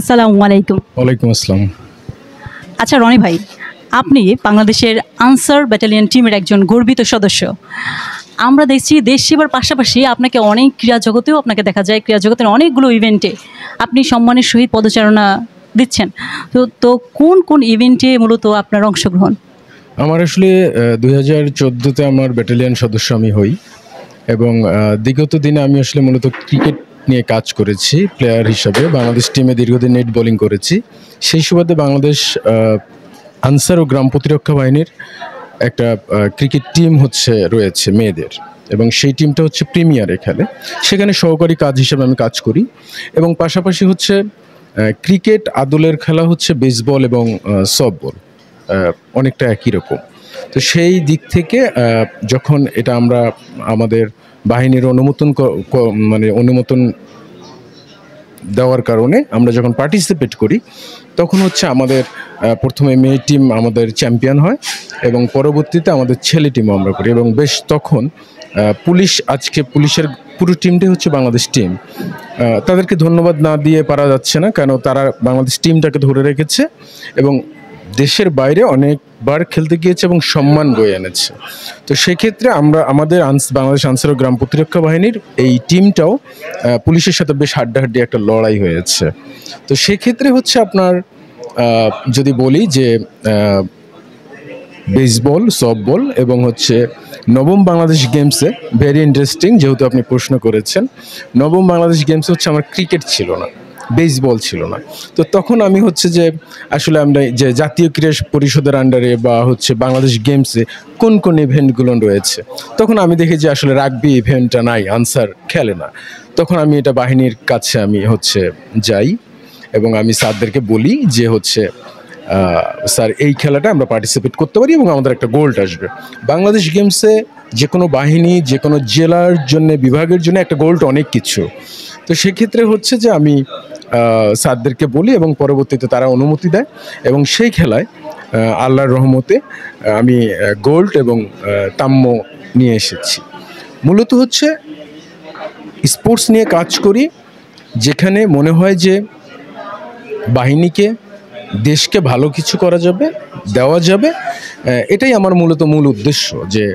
আসসালামু আলাইকুম। ওয়ালাইকুম আসসালাম। আচ্ছা রনি ভাই, আপনি বাংলাদেশের আনসার ব্যাটালিয়ন টিমের একজন গর্বিত সদস্য। আমরা দেখছি দেশ সেবার পাশাপাশি আপনাকে অনেক ক্রীড়া জগতেও আপনাকে দেখা যায়, ক্রীড়া জগতের অনেকগুলো ইভেন্টে আপনি সম্মানের সহিত পদচারণা দিচ্ছেন। তো কোন কোন ইভেন্টে মূলত আপনার অংশগ্রহণ? আমার আসলে 2014-তে আমার ব্যাটালিয়ন সদস্য আমি হই এবং বিগত দিনে আমি আসলে মূলত ক্রিকেট নিয়ে কাজ করেছি প্লেয়ার হিসাবে। বাংলাদেশ টিমে দীর্ঘদিন নেট বোলিং করেছি। সেই সুবাদে বাংলাদেশ আনসার ও গ্রাম প্রতিরক্ষা বাহিনীর একটা ক্রিকেট টিম রয়েছে মেয়েদের, এবং সেই টিমটা হচ্ছে প্রিমিয়ারে খেলে। সেখানে সহকারী কাজ হিসেবে আমি কাজ করি, এবং পাশাপাশি ক্রিকেট আদলের খেলা হচ্ছে বেসবল এবং সফটবল, অনেকটা একই রকম। তো সেই দিক থেকে যখন এটা আমরা আমাদের বাহিনীর অনুমোদন দেওয়ার কারণে আমরা যখন পার্টিসিপেট করি, তখন আমাদের প্রথমে মেয়ে টিম আমাদের চ্যাম্পিয়ন হয় এবং পরবর্তীতে আমাদের ছেলে টিমও আমরা করি। এবং বেশ তখন পুলিশের পুরো টিমটাই বাংলাদেশ টিম। তাদেরকে ধন্যবাদ না দিয়ে পারা যাচ্ছে না, কেন তারা বাংলাদেশ টিমটাকে ধরে রেখেছে এবং দেশের বাইরে অনেকবার খেলতে গিয়েছে এবং সম্মান বয়ে এনেছে। তো সেক্ষেত্রে বাংলাদেশ আনসার ও গ্রাম প্রতিরক্ষা বাহিনীর এই টিমটাও পুলিশের সাথে বেশ হাড্ডাহাড্ডি একটা লড়াই হয়েছে। তো সেক্ষেত্রে আপনার যদি বলি যে বেসবল, সফটবল এবং নবম বাংলাদেশ গেমসে ভেরি ইন্টারেস্টিং, যেহেতু আপনি প্রশ্ন করেছেন। নবম বাংলাদেশ গেমসে আমার ক্রিকেট ছিল না, বেসবল ছিল না। তো তখন আমি যে আসলে আমরা যে জাতীয় ক্রীড়া পরিষদের আন্ডারে বা বাংলাদেশ গেমসে কোন কোন ইভেন্টগুলো রয়েছে, তখন আমি দেখি যে আসলে রাগবি ইভেন্টটা নাই, আনসার খেলে না। তখন আমি এটা বাহিনীর কাছে আমি যাই এবং আমি স্যারদেরকে বলি যে স্যার, এই খেলাটা আমরা পার্টিসিপেট করতে পারি এবং আমাদের একটা গোল্ড আসবে। বাংলাদেশ গেমসে যে কোনো বাহিনী, যে কোনো জেলার জন্য, বিভাগের জন্য একটা গোল্ড অনেক কিছু। তো সেক্ষেত্রে যে আমি স্যারদেরকে বলি এবং পরবর্তীতে তারা অনুমতি দেয়, এবং সেই খেলায় আল্লাহর রহমতে আমি গোল্ড এবং তাম্য নিয়ে এসেছি। মূলত স্পোর্টস নিয়ে কাজ করি, যেখানে মনে হয় যে বাহিনীকে, দেশকে ভালো কিছু করা যাবে, দেওয়া যাবে। এটাই আমার মূল উদ্দেশ্য, যে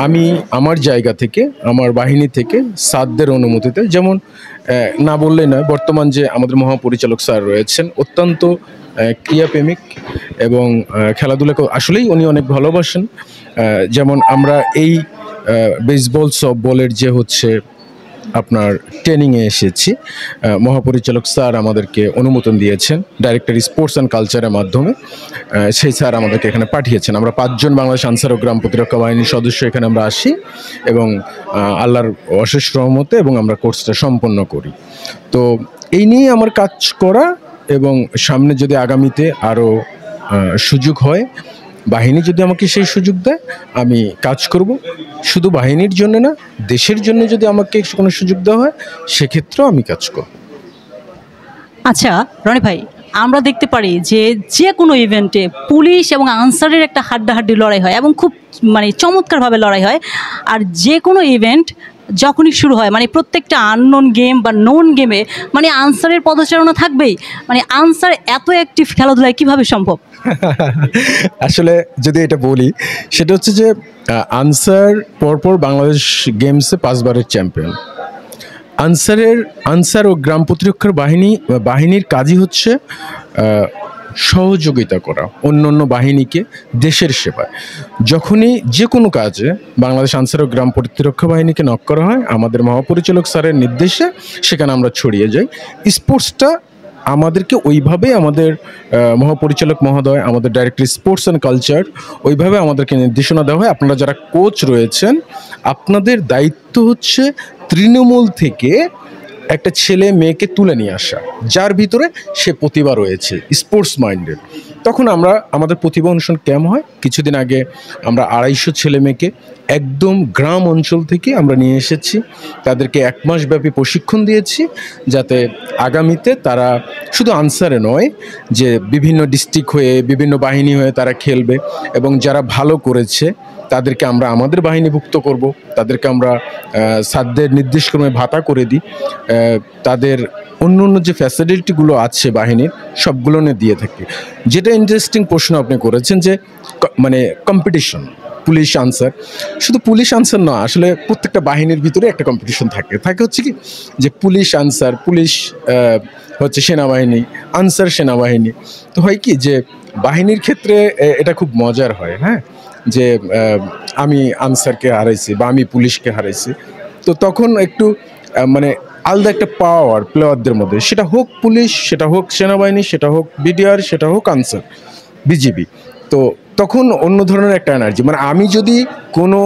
আমি আমার জায়গা থেকে, আমার বাহিনী থেকে স্যারদের অনুমতিতে, যেমন না বললেই নয়, বর্তমান যে আমাদের মহাপরিচালক স্যার রয়েছেন, অত্যন্ত ক্রীড়াপ্রেমিক এবং খেলাধুলাকে আসলেই উনি অনেক ভালোবাসেন। যেমন আমরা এই বেসবল, সফটবলের যে আপনার ট্রেনিংয়ে এসেছি, মহাপরিচালক স্যার আমাদেরকে অনুমোদন দিয়েছেন ডাইরেক্টর স্পোর্টস অ্যান্ড কালচারের মাধ্যমে। সেই স্যার আমাদেরকে এখানে পাঠিয়েছেন। আমরা 5 জন বাংলাদেশ আনসার ও গ্রাম প্রতিরক্ষা বাহিনীর সদস্য এখানে আমরা আসি এবং আল্লাহর অশেষ রহমতে এবং আমরা কোর্সটা সম্পন্ন করি। তো এই নিয়ে আমার কাজ করা, এবং সামনে যদি আগামীতে আরও সুযোগ হয়, বাহিনী যদি আমাকে সেই সুযোগ দেয়, আমি কাজ করব। শুধু বাহিনীর জন্য না, দেশের জন্য যদি আমাকে কোনো সুযোগ দেওয়া হয়, সেক্ষেত্রেও আমি কাজ করব। আচ্ছা রনি ভাই, আমরা দেখতে পারি যে কোনো ইভেন্টে পুলিশ এবং আনসারের একটা হাড্ডাহাড্ডি লড়াই হয় এবং খুব চমৎকারভাবে লড়াই হয়। আর যে কোনো ইভেন্ট যখনই শুরু হয়, প্রত্যেকটা আননোন গেম বা নোন গেমে আনসারের পদচারণা থাকবেই। আনসার এত অ্যাক্টিভ খেলাধুলায় কীভাবে সম্ভব? আসলে যদি এটা বলি, সেটা যে আনসার পরপর বাংলাদেশ গেমসে 5 বারের চ্যাম্পিয়ন। আনসার ও গ্রাম প্রতিরক্ষার বাহিনীর কাজই সহযোগিতা করা অন্য বাহিনীকে দেশের সেবায়। যখনই যে কোনো কাজে বাংলাদেশ আনসার ও গ্রাম প্রতিরক্ষা বাহিনীকে নক করা হয়, আমাদের মহাপরিচালক স্যারের নির্দেশে সেখানে আমরা ছড়িয়ে যাই। স্পোর্টসটা আমাদেরকে ওইভাবে, আমাদের মহাপরিচালক মহোদয়, আমাদের ডাইরেক্টর স্পোর্টস অ্যান্ড কালচার, ওইভাবে আমাদেরকে নির্দেশনা দেওয়া হয়। আপনারা যারা কোচ রয়েছেন, আপনাদের দায়িত্ব তৃণমূল থেকে একটা ছেলে মেয়েকে তুলে নিয়ে আসা, যার ভিতরে সে প্রতিভা রয়েছে, স্পোর্টস মাইন্ডেড। তখন আমাদের প্রতিভা অনুষ্ঠান ক্যাম্প হয়। কিছুদিন আগে আমরা 250 ছেলে মেয়েকে একদম গ্রাম অঞ্চল থেকে আমরা নিয়ে এসেছি। তাদেরকে 1 মাস ব্যাপী প্রশিক্ষণ দিয়েছি, যাতে আগামীতে তারা শুধু আনসারে নয়, যে বিভিন্ন ডিস্ট্রিক্ট হয়ে, বিভিন্ন বাহিনী হয়ে তারা খেলবে, এবং যারা ভালো করেছে তাদেরকে আমরা আমাদের বাহিনীভুক্ত করব। তাদেরকে আমরা স্যারদের নির্দেশক্রমে ভাতা করে দিই। তাদের অন্য অন্য যে ফ্যাসিলিটিগুলো আছে বাহিনীর সবগুলো নিয়ে দিয়ে থাকি। যেটা ইন্টারেস্টিং প্রশ্ন আপনি করেছেন যে মানে কম্পিটিশন পুলিশ আনসার, শুধু পুলিশ আনসার নয়, আসলে প্রত্যেকটা বাহিনীর ভিতরে একটা কম্পিটিশন থাকে হচ্ছে কি যে পুলিশ আনসার, পুলিশ হচ্ছে সেনাবাহিনী, আনসার সেনাবাহিনী। তো হয় কি যে বাহিনীর ক্ষেত্রে এটা খুব মজার হয়, হ্যাঁ, যে আমি আনসারকে হারাইছি বা আমি পুলিশকে হারাইছি, তো তখন একটু মানে আলাদা একটা পাওয়ার প্লেয়ারদের মধ্যে, সেটা হোক পুলিশ, সেটা হোক সেনাবাহিনী, সেটা হোক বিডিআর, সেটা হোক আনসার বিজিবি, তো তখন অন্য ধরনের একটা এনার্জি। মানে আমি যদি কোনো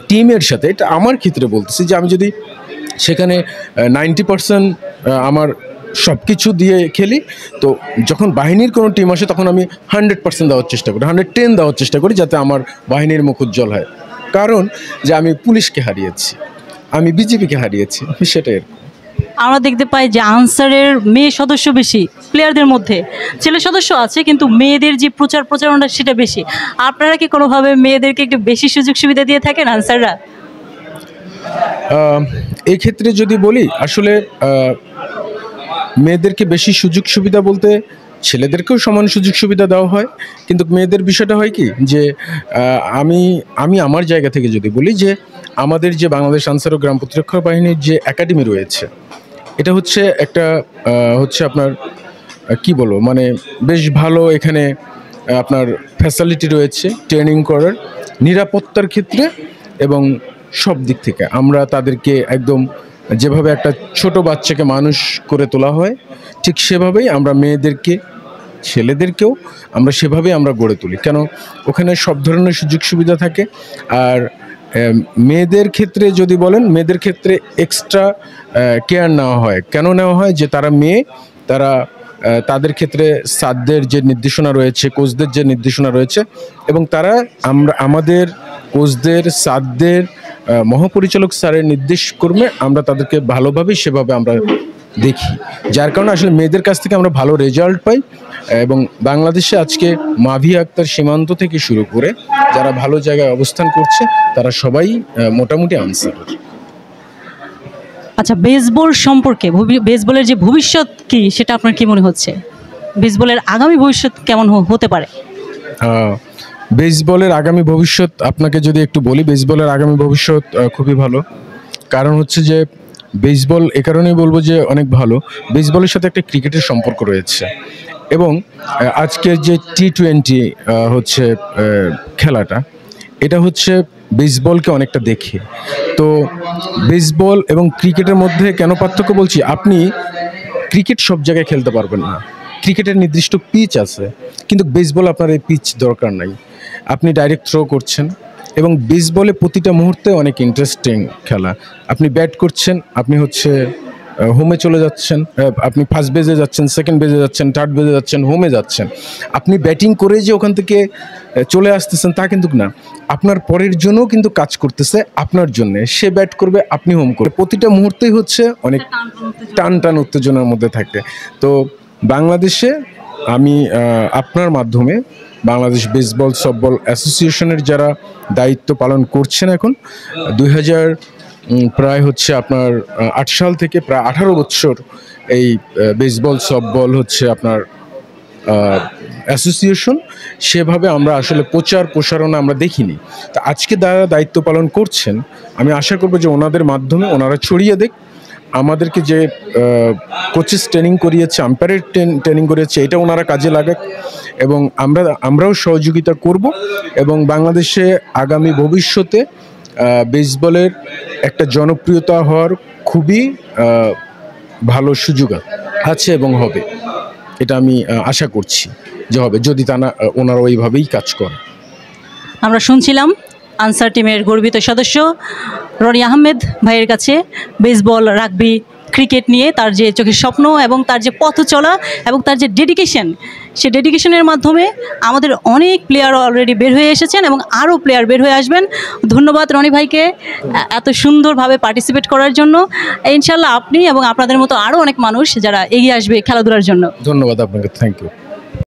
টিমের সাথে, এটা আমার ক্ষেত্রে বলতেছি, যে আমি যদি সেখানে 90% আমার সব কিছু দিয়ে খেলি, তো যখন বাহিনীর কোনো টিম আসে তখন আমি 100% দেওয়ার চেষ্টা করি, 110 দেওয়ার চেষ্টা করি, যাতে আমার বাহিনীর মুখ উজ্জ্বল হয়। কারণ যে আমি পুলিশকে হারিয়েছি, আমি বিজেপিকে হারিয়েছি, সেটাই। আমরা দেখতে পাই যে আনসারের মেয়ে সদস্য বেশি প্লেয়ারদের মধ্যে, ছেলে সদস্য আছে কিন্তু মেয়েদের যে প্রচারণা সেটা বেশি। আপনারা কি কোনোভাবে মেয়েদেরকে একটু বেশি সুযোগ সুবিধা দিয়ে থাকেন আনসাররা? এই ক্ষেত্রে যদি বলি, আসলে মেয়েদেরকে বেশি সুযোগ সুবিধা বলতে ছেলেদেরকেও সমান সুযোগ সুবিধা দেওয়া হয়, কিন্তু মেয়েদের বিষয়টা হয় কি যে আমি আমার জায়গা থেকে যদি বলি, যে আমাদের যে বাংলাদেশ আনসার ও গ্রাম প্রতিরক্ষা বাহিনীর যে একাডেমি রয়েছে, এটা হচ্ছে একটা হচ্ছে আপনার কি বলবো, মানে বেশ ভালো এখানে আপনার ফ্যাসিলিটি রয়েছে ট্রেনিং করার, নিরাপত্তার ক্ষেত্রে এবং সব দিক থেকে আমরা তাদেরকে একদম যেভাবে একটা ছোট বাচ্চাকে মানুষ করে তোলা হয়, ঠিক সেভাবেই আমরা মেয়েদেরকে, ছেলেদেরকেও আমরা সেভাবেই আমরা গড়ে তুলি। কেন, ওখানে সব ধরনের সুযোগ সুবিধা থাকে। আর মেয়েদের ক্ষেত্রে যদি বলেন, মেয়েদের ক্ষেত্রে এক্সট্রা কেয়ার নেওয়া হয়। কেন নেওয়া হয়? যে তারা মেয়ে, তারা তাদের ক্ষেত্রে স্যারদের যে নির্দেশনা রয়েছে, কোচদের যে নির্দেশনা রয়েছে, এবং তারা আমাদের কোচদের, স্যারদের, মহাপরিচালক স্যারের নির্দেশ কর্মে আমরা তাদেরকে ভালোভাবে সেভাবে আমরা দেখি, যার কারণে আসলে মেয়েদের কাছ থেকে আমরা ভালো রেজাল্ট পাই। এবং বাংলাদেশে আজকে মাভি আক্তার সীমান্ত থেকে শুরু করে যারা ভালো জায়গায় অবস্থান করছে, তারা সবাই মোটামুটি আনসার। আচ্ছা, বেসবল সম্পর্কে, বেসবলের যে ভবিষ্যৎ কি সেটা আপনার কি মনে হচ্ছে? বেসবলের আগামী ভবিষ্যৎ কেমন হতে পারে? বেসবলের আগামী ভবিষ্যৎ আপনাকে যদি একটু বলি, বেসবলের আগামী ভবিষ্যৎ খুবই ভালো। কারণ হচ্ছে যে বেসবল এ কারণেই বলবো যে অনেক ভালো, বেসবলের সাথে একটা ক্রিকেটের সম্পর্ক রয়েছে, এবং আজকের যে T20 হচ্ছে খেলাটা, এটা হচ্ছে বেসবলকে অনেকটা দেখে। তো বেসবল এবং ক্রিকেটের মধ্যে কেন পার্থক্য বলছি, আপনি ক্রিকেট সব জায়গায় খেলতে পারবেন না, ক্রিকেটের নির্দিষ্ট পিচ আছে, কিন্তু বেসবল আপনার এই পিচ দরকার নাই, আপনি ডাইরেক্ট থ্রো করছেন। এবং বেসবলে প্রতিটা মুহূর্তে অনেক ইন্টারেস্টিং খেলা। আপনি ব্যাট করছেন, আপনি হচ্ছে হোমে চলে যাচ্ছেন, আপনি ফার্স্ট বেজে যাচ্ছেন, সেকেন্ড বেজে যাচ্ছেন, থার্ড বেজে যাচ্ছেন, হোমে যাচ্ছেন। আপনি ব্যাটিং করে যে ওখান থেকে চলে আসতেছেন তা কিন্তু না, আপনার পরের জন্যও কিন্তু কাজ করতেছে, আপনার জন্যে সে ব্যাট করবে, আপনি হোম করবে। প্রতিটা মুহূর্তেই হচ্ছে অনেক টান উত্তেজনার মধ্যে থাকে। তো বাংলাদেশে আমি আপনার মাধ্যমে বাংলাদেশ বেসবল সফটবল অ্যাসোসিয়েশনের যারা দায়িত্ব পালন করছেন এখন, 2000 প্রায় হচ্ছে আপনার 8 সাল থেকে প্রায় 18 বছর এই বেসবল সফটবল হচ্ছে আপনার অ্যাসোসিয়েশন, সেভাবে আমরা আসলে প্রচারণা আমরা দেখিনি। তা আজকে যারা দায়িত্ব পালন করছেন, আমি আশা করব যে ওনাদের মাধ্যমে ওনারা ছড়িয়ে দেখ, আমাদেরকে যে কোচেস ট্রেনিং করিয়েছে, আম্পায়ারের ট্রেনিং করিয়েছে, এটা ওনারা কাজে লাগাক, এবং আমরাও সহযোগিতা করব। এবং বাংলাদেশে আগামী ভবিষ্যতে বেসবলের একটা জনপ্রিয়তা হওয়ার খুবই ভালো সুযোগ আছে এবং হবে, এটা আমি আশা করছি যে হবে, যদি ওনারা ওইভাবেই কাজ করে। আমরা শুনছিলাম আনসার টিমের গর্বিত সদস্য রনি আহমেদ ভাইয়ের কাছে বেসবল, রাগবি, ক্রিকেট নিয়ে তার যে চোখের স্বপ্ন এবং তার যে পথ চলা এবং তার যে ডেডিকেশন, সে ডেডিকেশনের মাধ্যমে আমাদের অনেক প্লেয়ার অলরেডি বের হয়ে এসেছেন এবং আরও প্লেয়ার বের হয়ে আসবেন। ধন্যবাদ রনি ভাইকে এত সুন্দরভাবে পার্টিসিপেট করার জন্য। ইনশাল্লাহ আপনি এবং আপনাদের মতো আরও অনেক মানুষ যারা এগিয়ে আসবে খেলাধুলার জন্য। ধন্যবাদ আপনাকে, থ্যাংক ইউ।